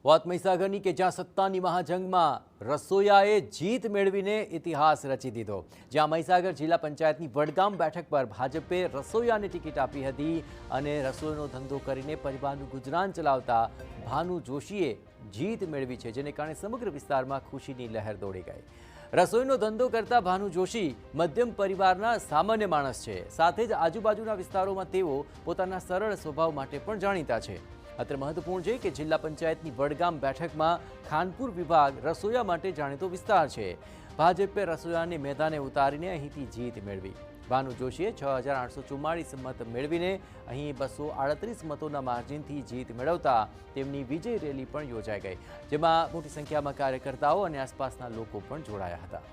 વાત મહીસાગરની કે જ્યાં સત્તાની મહાજંગમાં રસોયાએ જીત મેળવીને ઇતિહાસ રચી દીધો। જ્યાં મહીસાગર જિલ્લા પંચાયતની વડગામ બેઠક પર ભાજપે રસોયાને ટિકિટ આપી હતી અને રસોઈનો ધંધો કરીને પરિવારનું ગુજરાન ચલાવતા ભાનુ જોશીએ જીત મેળવી છે, જેને કારણે સમગ્ર વિસ્તારમાં ખુશીની લહેર દોડી ગઈ। રસોઈનો ધંધો કરતા ભાનુ જોશી મધ્યમ પરિવારના સામાન્ય માણસ છે, સાથે જ આજુબાજુના વિસ્તારોમાં તેઓ પોતાના સરળ સ્વભાવ માટે પણ જાણીતા છે। અત્રે મહત્વપૂર્ણ છે કે જિલ્લા પંચાયતની વડગામ બેઠકમાં ખાનપુર વિભાગ રસોયા માટે જાણીતો વિસ્તાર છે। ભાજપે રસોયાને મેદાને ઉતારીને અહીંથી જીત મેળવી। ભાનુ જોશીએ 6844 મત મેળવીને અહીં 238 મતોના માર્જિનથી જીત મેળવતા તેમની વિજય રેલી પણ યોજાઈ ગઈ, જેમાં મોટી સંખ્યામાં કાર્યકર્તાઓ અને આસપાસના લોકો પણ જોડાયા હતા।